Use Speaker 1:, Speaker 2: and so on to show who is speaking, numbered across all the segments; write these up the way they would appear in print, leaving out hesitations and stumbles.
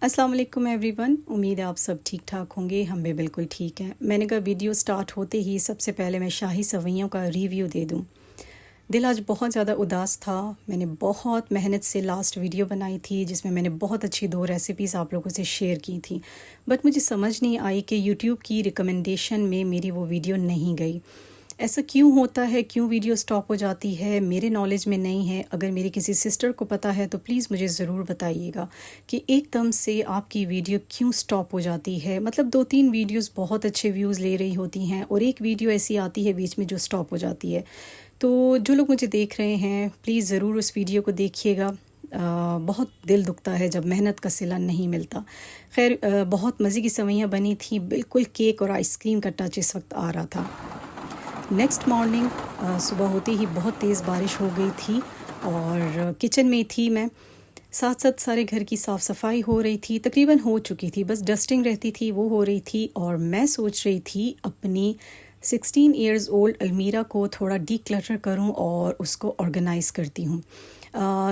Speaker 1: अस्सलाम वालेकुम एवरीवन। उम्मीद है आप सब ठीक ठाक होंगे। हम भी बिल्कुल ठीक हैं। मैंने कहा वीडियो स्टार्ट होते ही सबसे पहले मैं शाही सवैयों का रिव्यू दे दूं। दिल आज बहुत ज़्यादा उदास था। मैंने बहुत मेहनत से लास्ट वीडियो बनाई थी जिसमें मैंने बहुत अच्छी 2 रेसिपीज़ आप लोगों से शेयर की थी, बट मुझे समझ नहीं आई कि यूट्यूब की रिकमेंडेशन में मेरी वो वीडियो नहीं गई। ऐसा क्यों होता है, क्यों वीडियो स्टॉप हो जाती है, मेरे नॉलेज में नहीं है। अगर मेरी किसी सिस्टर को पता है तो प्लीज़ मुझे ज़रूर बताइएगा कि एकदम से आपकी वीडियो क्यों स्टॉप हो जाती है। मतलब 2-3 वीडियोस बहुत अच्छे व्यूज़ ले रही होती हैं और एक वीडियो ऐसी आती है बीच में जो स्टॉप हो जाती है। तो जो लोग मुझे देख रहे हैं प्लीज़ ज़रूर उस वीडियो को देखिएगा। बहुत दिल दुखता है जब मेहनत का सिला नहीं मिलता। खैर, बहुत मज़े की सवैयाँ बनी थी, बिल्कुल केक और आइसक्रीम का टच इस वक्त आ रहा था। नेक्स्ट मॉर्निंग सुबह होते ही बहुत तेज़ बारिश हो गई थी और किचन में थी मैं। साथ साथ सारे घर की साफ़ सफाई हो रही थी, तकरीबन हो चुकी थी, बस डस्टिंग रहती थी वो हो रही थी। और मैं सोच रही थी अपनी 16 इयर्स ओल्ड अलमीरा को थोड़ा डीक्लटर करूं और उसको ऑर्गेनाइज़ करती हूँ।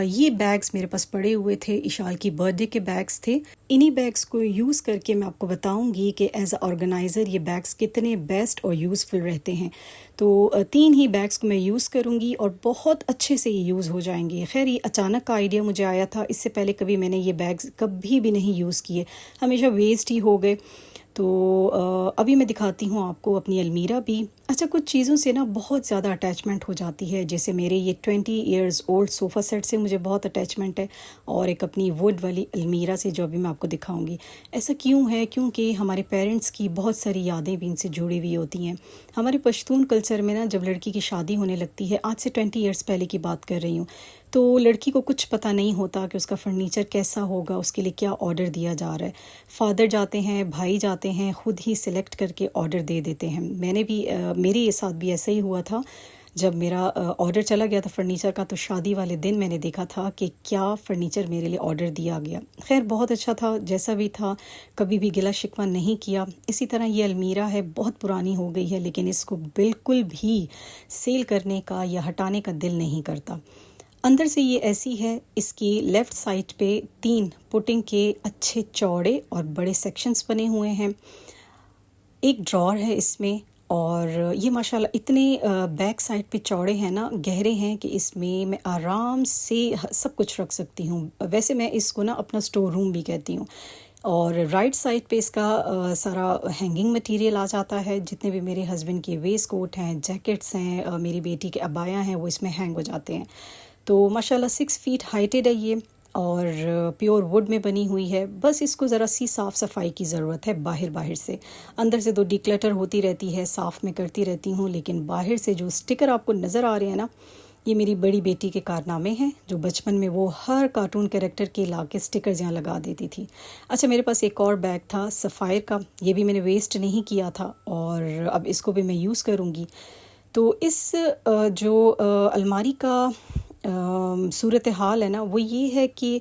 Speaker 1: ये बैग्स मेरे पास पड़े हुए थे, इशाल की बर्थडे के बैग्स थे। इन्हीं बैग्स को यूज़ करके मैं आपको बताऊंगी कि एज अ ऑर्गेनाइज़र ये बैग्स कितने बेस्ट और यूज़फुल रहते हैं। तो 3 ही बैग्स को मैं यूज़ करूंगी और बहुत अच्छे से ये यूज़ हो जाएंगे। खैर, ये अचानक का आइडिया मुझे आया था, इससे पहले कभी मैंने ये बैग्स कभी भी नहीं यूज़ किए, हमेशा वेस्ट ही हो गए। तो अभी मैं दिखाती हूँ आपको अपनी अलमीरा भी। अच्छा, कुछ चीज़ों से ना बहुत ज़्यादा अटैचमेंट हो जाती है, जैसे मेरे ये 20 इयर्स ओल्ड सोफ़ा सेट से मुझे बहुत अटैचमेंट है और एक अपनी वुड वाली अलमीरा से जो अभी मैं आपको दिखाऊंगी। ऐसा क्यों है? क्योंकि हमारे पेरेंट्स की बहुत सारी यादें भी इनसे जुड़ी हुई होती हैं। हमारे पश्तून कल्चर में ना जब लड़की की शादी होने लगती है, आज से 20 इयर्स पहले की बात कर रही हूँ, तो लड़की को कुछ पता नहीं होता कि उसका फर्नीचर कैसा होगा, उसके लिए क्या ऑर्डर दिया जा रहा है। फादर जाते हैं, भाई जाते हैं, खुद ही सिलेक्ट करके ऑर्डर दे देते हैं। मैंने भी मेरे साथ भी ऐसा ही हुआ था। जब मेरा ऑर्डर चला गया था फर्नीचर का, तो शादी वाले दिन मैंने देखा था कि क्या फ़र्नीचर मेरे लिए ऑर्डर दिया गया। खैर, बहुत अच्छा था, जैसा भी था, कभी भी गिला शिकवा नहीं किया। इसी तरह ये अलमीरा है, बहुत पुरानी हो गई है, लेकिन इसको बिल्कुल भी सेल करने का या हटाने का दिल नहीं करता। अंदर से ये ऐसी है, इसकी लेफ़्ट साइड पे 3 पुटिंग के अच्छे चौड़े और बड़े सेक्शंस बने हुए हैं। एक ड्रॉर है इसमें और ये माशाल्लाह इतने बैक साइड पे चौड़े हैं ना, गहरे हैं कि इसमें मैं आराम से सब कुछ रख सकती हूँ। वैसे मैं इसको ना अपना स्टोर रूम भी कहती हूँ। और राइट साइड पे इसका सारा हैंगिंग मटेरियल आ जाता है। जितने भी मेरे हस्बैंड के वेस्ट कोट हैं, जैकेट्स हैं, मेरी बेटी के अबाया हैं, वो इसमें हैंग हो जाते हैं। तो माशाल्लाह 6 फीट हाइटेड है ये और प्योर वुड में बनी हुई है। बस इसको ज़रा सी साफ़ सफाई की ज़रूरत है बाहर बाहर से। अंदर से तो डिक्लटर होती रहती है, साफ़ मैं करती रहती हूँ, लेकिन बाहर से जो स्टिकर आपको नज़र आ रहे हैं ना, ये मेरी बड़ी बेटी के कारनामे हैं, जो बचपन में वो हर कार्टून कैरेक्टर के ला के स्टिकर्स यहाँ लगा देती थी। अच्छा, मेरे पास एक और बैग था सफ़ायर का, ये भी मैंने वेस्ट नहीं किया था और अब इसको भी मैं यूज़ करूँगी। तो इस जो अलमारी का सूरत हाल है ना, वो ये है कि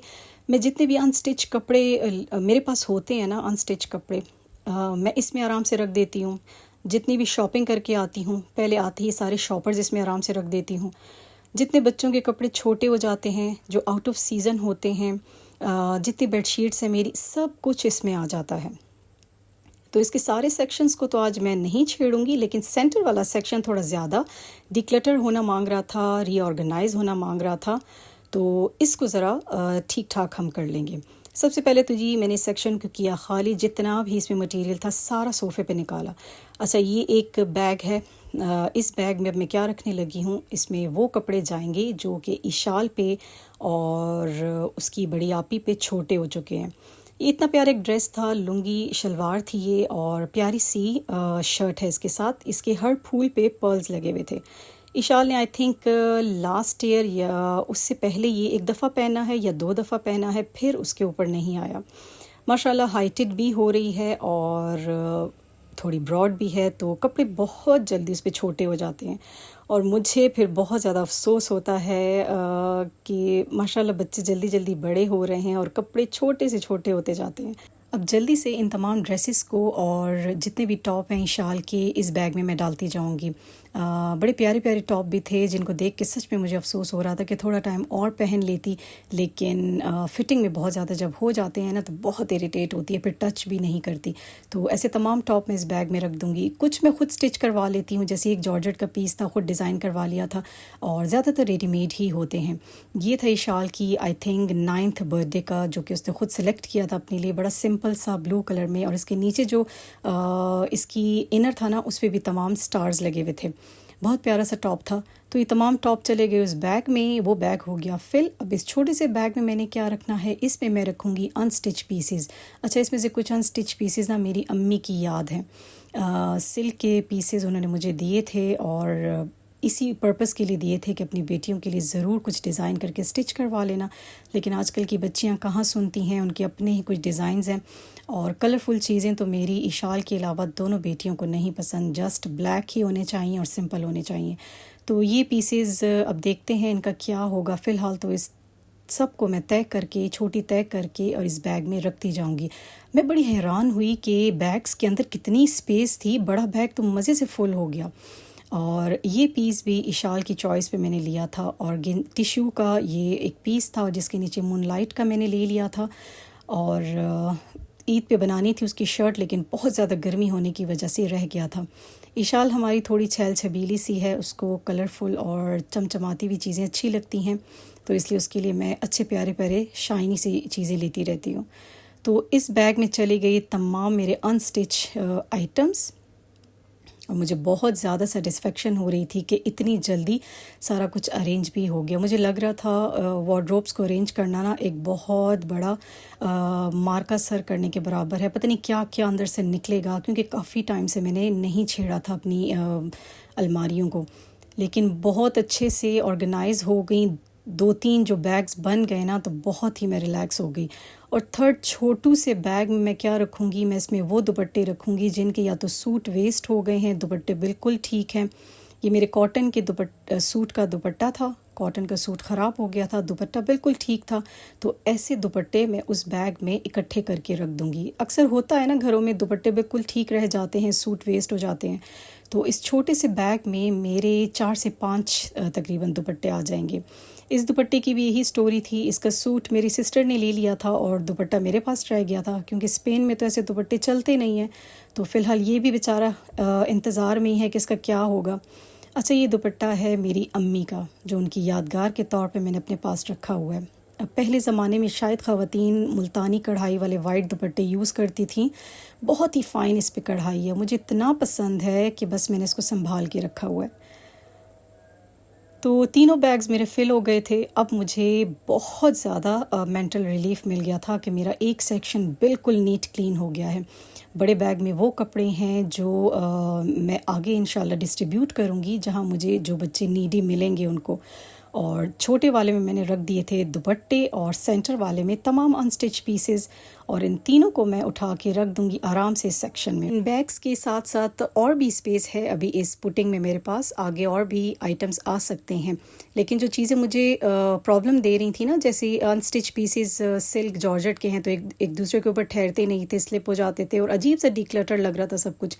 Speaker 1: मैं जितने भी अनस्टिच कपड़े मेरे पास होते हैं ना, अनस्टिच कपड़े मैं इसमें आराम से रख देती हूँ। जितनी भी शॉपिंग करके आती हूँ, पहले आते ही सारे शॉपर्स इसमें आराम से रख देती हूँ। जितने बच्चों के कपड़े छोटे हो जाते हैं, जो आउट ऑफ सीज़न होते हैं, जितनी बेडशीट्स हैं मेरी, सब कुछ इसमें आ जाता है। तो इसके सारे सेक्शंस को तो आज मैं नहीं छेड़ूंगी, लेकिन सेंटर वाला सेक्शन थोड़ा ज़्यादा डिक्लटर होना मांग रहा था, रीऑर्गेनाइज होना मांग रहा था, तो इसको ज़रा ठीक ठाक हम कर लेंगे। सबसे पहले तो जी मैंने सेक्शन को किया खाली, जितना भी इसमें मटेरियल था सारा सोफ़े पे निकाला। अच्छा, ये एक बैग है। इस बैग में अब मैं क्या रखने लगी हूँ, इसमें वो कपड़े जाएंगे जो कि इशाल पे और उसकी बड़ी आपी पे छोटे हो चुके हैं। ये इतना प्यारा एक ड्रेस था, लुंगी शलवार थी ये और प्यारी सी शर्ट है इसके साथ। इसके हर फूल पे पर्ल्स लगे हुए थे। इशाल ने आई थिंक लास्ट ईयर या उससे पहले ये एक दफ़ा पहना है या 2 दफ़ा पहना है, फिर उसके ऊपर नहीं आया। माशाल्लाह हाइटेड भी हो रही है और थोड़ी ब्रॉड भी है, तो कपड़े बहुत जल्दी उस पर छोटे हो जाते हैं और मुझे फिर बहुत ज़्यादा अफसोस होता है कि माशाल्लाह बच्चे जल्दी जल्दी बड़े हो रहे हैं और कपड़े छोटे से छोटे होते जाते हैं। अब जल्दी से इन तमाम ड्रेसेस को और जितने भी टॉप हैं शाल के इस बैग में मैं डालती जाऊंगी। बड़े प्यारे प्यारे टॉप भी थे जिनको देख के सच में मुझे अफसोस हो रहा था कि थोड़ा टाइम और पहन लेती, लेकिन फिटिंग में बहुत ज़्यादा जब हो जाते हैं ना तो बहुत इरिटेट होती है, फिर टच भी नहीं करती। तो ऐसे तमाम टॉप मैं इस बैग में रख दूँगी। कुछ मैं खुद स्टिच करवा लेती हूँ, जैसे एक जॉर्जेट का पीस था, खुद डिज़ाइन करवा लिया था, और ज़्यादातर रेडीमेड ही होते हैं। ये था इशाल की आई थिंक 9th बर्थडे का, जो कि उसने खुद सेलेक्ट किया था अपने लिए, बड़ा सिंपल सा ब्लू कलर में, और इसके नीचे जो इसकी इनर था ना उस पर भी तमाम स्टार्स लगे हुए थे। बहुत प्यारा सा टॉप था। तो ये तमाम टॉप चले गए उस बैग में, वो बैग हो गया फिल। अब इस छोटे से बैग में मैंने क्या रखना है, इसमें मैं रखूँगी अनस्टिच पीसेस। अच्छा, इसमें से कुछ अनस्टिच पीसेस ना मेरी अम्मी की याद है। सिल्क के पीसेस उन्होंने मुझे दिए थे, और इसी पर्पस के लिए दिए थे कि अपनी बेटियों के लिए ज़रूर कुछ डिज़ाइन करके स्टिच करवा लेना। लेकिन आजकल की बच्चियां कहाँ सुनती हैं, उनके अपने ही कुछ डिज़ाइंस हैं, और कलरफुल चीज़ें तो मेरी इशाल के अलावा दोनों बेटियों को नहीं पसंद, जस्ट ब्लैक ही होने चाहिए और सिंपल होने चाहिए। तो ये पीसेस अब देखते हैं इनका क्या होगा। फ़िलहाल तो इस सबको मैं तय करके, छोटी तय करके, और इस बैग में रखती जाऊंगी। मैं बड़ी हैरान हुई कि बैग्स के अंदर कितनी स्पेस थी, बड़ा बैग तो मज़े से फुल हो गया। और ये पीस भी इशाल की चॉइस पे मैंने लिया था, और टिश्यू का ये एक पीस था जिसके नीचे मूनलाइट का मैंने ले लिया था, और ईद पे बनानी थी उसकी शर्ट, लेकिन बहुत ज़्यादा गर्मी होने की वजह से रह गया था। इशाल हमारी थोड़ी छैल छबीली सी है, उसको कलरफुल और चमचमाती हुई चीज़ें अच्छी लगती हैं, तो इसलिए उसके लिए मैं अच्छे प्यारे प्यारे शाइनी सी चीज़ें लेती रहती हूँ। तो इस बैग में चली गई तमाम मेरे अनस्टिच आइटम्स, और मुझे बहुत ज़्यादा सेटिस्फेक्शन हो रही थी कि इतनी जल्दी सारा कुछ अरेंज भी हो गया। मुझे लग रहा था वार्डरोब्स को अरेंज करना ना एक बहुत बड़ा मार्का सर करने के बराबर है। पता नहीं क्या क्या अंदर से निकलेगा, क्योंकि काफ़ी टाइम से मैंने नहीं छेड़ा था अपनी अलमारियों को, लेकिन बहुत अच्छे से ऑर्गेनाइज हो गई। 2-3 जो बैग्स बन गए ना तो बहुत ही मैं रिलैक्स हो गई। और थर्ड छोटू से बैग में मैं क्या रखूँगी, मैं इसमें वो दुपट्टे रखूँगी जिनके या तो सूट वेस्ट हो गए हैं, दुपट्टे बिल्कुल ठीक हैं। ये मेरे कॉटन के सूट का दुपट्टा था, कॉटन का सूट ख़राब हो गया था, दुपट्टा बिल्कुल ठीक था, तो ऐसे दुपट्टे मैं उस बैग में इकट्ठे करके रख दूँगी। अक्सर होता है ना घरों में, दुपट्टे बिल्कुल ठीक रह जाते हैं, सूट वेस्ट हो जाते हैं। तो इस छोटे से बैग में मेरे 4 से 5 तकरीबन दुपट्टे आ जाएंगे। इस दुपट्टे की भी यही स्टोरी थी। इसका सूट मेरी सिस्टर ने ले लिया था और दुपट्टा मेरे पास रह गया था, क्योंकि स्पेन में तो ऐसे दुपट्टे चलते नहीं हैं। तो फ़िलहाल ये भी बेचारा इंतज़ार में ही है कि इसका क्या होगा। अच्छा, ये दुपट्टा है मेरी अम्मी का, जो उनकी यादगार के तौर पे मैंने अपने पास रखा हुआ है। अब पहले ज़माने में शायद ख़वातीन मुल्तानी कढ़ाई वाले वाइट दुपट्टे यूज़ करती थी। बहुत ही फ़ाइन इस पे कढ़ाई है, मुझे इतना पसंद है कि बस मैंने इसको संभाल के रखा हुआ है। तो तीनों बैग्स मेरे फ़िल हो गए थे। अब मुझे बहुत ज़्यादा मेंटल रिलीफ मिल गया था कि मेरा एक सेक्शन बिल्कुल नीट क्लीन हो गया है। बड़े बैग में वो कपड़े हैं जो मैं आगे इंशाल्लाह डिस्ट्रीब्यूट करूँगी, जहाँ मुझे जो बच्चे नीडी मिलेंगे उनको। और छोटे वाले में मैंने रख दिए थे दुपट्टे, और सेंटर वाले में तमाम अनस्टिच पीसेस, और इन तीनों को मैं उठा के रख दूंगी आराम से इस सेक्शन में। इन बैग्स के साथ साथ और भी स्पेस है अभी इस पुटिंग में मेरे पास, आगे और भी आइटम्स आ सकते हैं। लेकिन जो चीज़ें मुझे प्रॉब्लम दे रही थी ना, जैसे अनस्टिच पीसेस सिल्क जॉर्जेट के हैं, तो एक दूसरे के ऊपर ठहरते नहीं थे, स्लिप हो जाते थे, और अजीब सा डिक्लटर लग रहा था सब कुछ।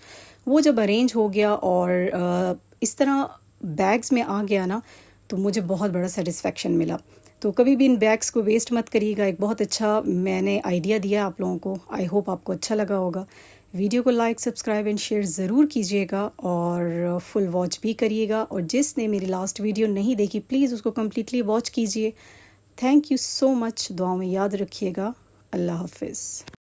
Speaker 1: वो जब अरेंज हो गया और इस तरह बैग्स में आ गया ना, तो मुझे बहुत बड़ा सेटिस्फेक्शन मिला। तो कभी भी इन बैग्स को वेस्ट मत करिएगा। एक बहुत अच्छा मैंने आइडिया दिया आप लोगों को। आई होप आपको अच्छा लगा होगा। वीडियो को लाइक, सब्सक्राइब एंड शेयर ज़रूर कीजिएगा, और फुल वॉच भी करिएगा। और जिसने मेरी लास्ट वीडियो नहीं देखी, प्लीज़ उसको कम्प्लीटली वॉच कीजिए। Thank you so much. दुआओं में याद रखिएगा। अल्लाह हाफिज़।